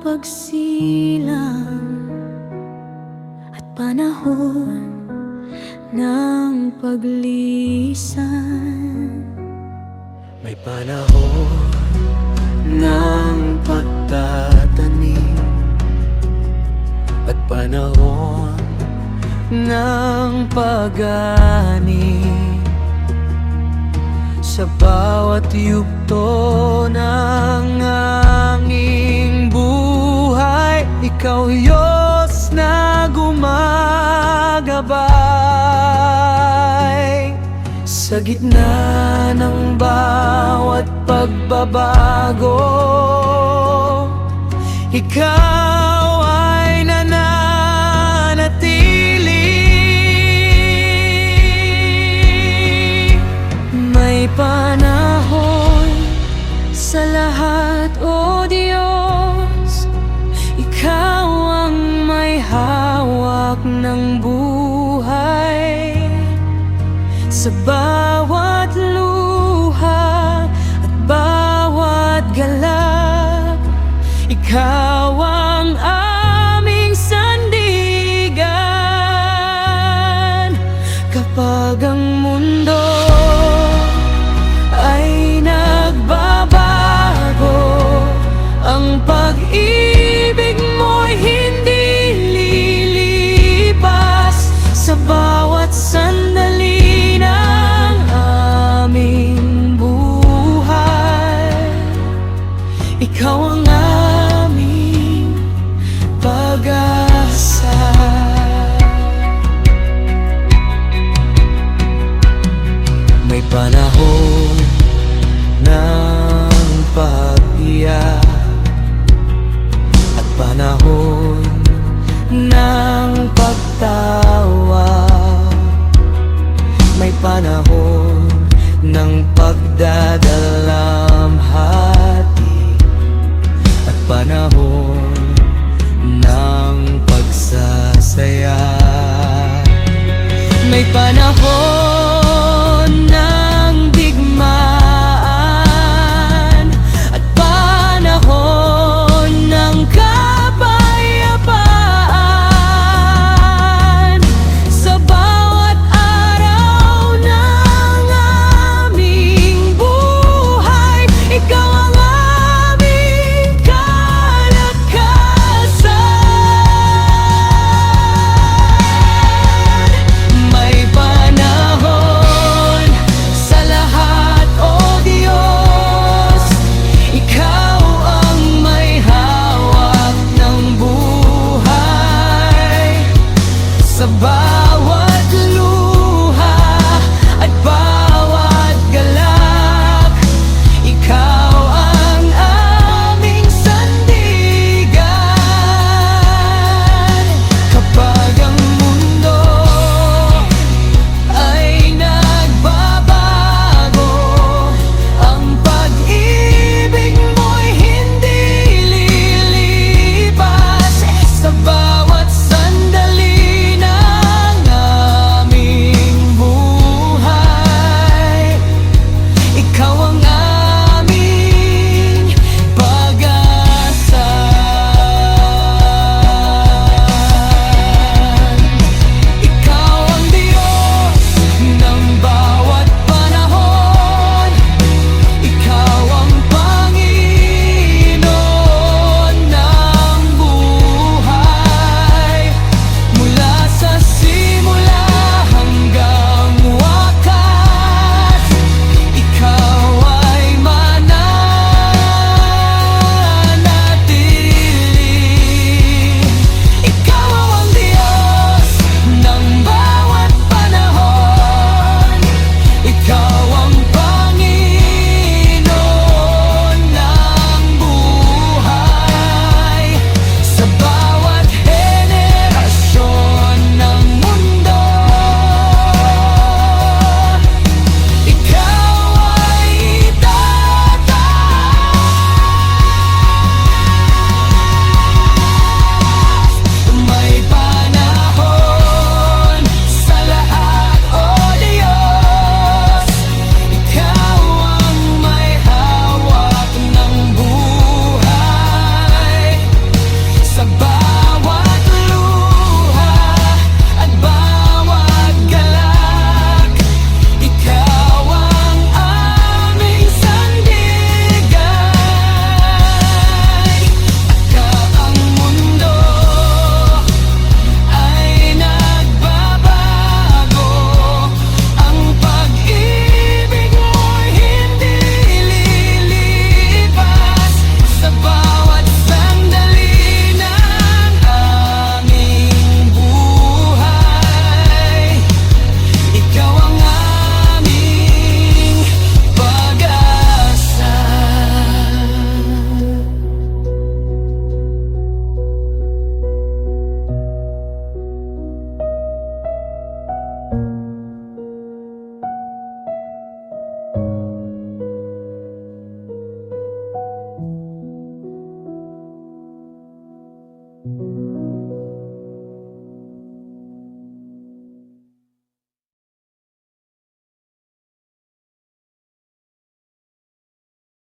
pagsilang at panahon ng paglisan. May panahon ng pagtatanim at panahon ng pag-ani. Sa bawat yugto ng aming buhay, Ikaw, Diyos, na gumagabay. Sa gitna ng bawat pagbabago, Ikaw ay nananatili. May panahon sa lahat, O Diyos. Ikaw ang may hawak ng buhay. Sa bawat luha at bawat galak, Ikaw ang aming sandigan. Kapag ang mundo ay nagbabago, ang pag-ibig mo'y hindi lilipas. Sa bawat sandali ng aming buhay, Ikaw ang aming pag-asa. May panahon ng pag-iyak at panahon ng pagtawa. May panahon ng pagdadalamhati at panahon ng pagsasaya. May panahon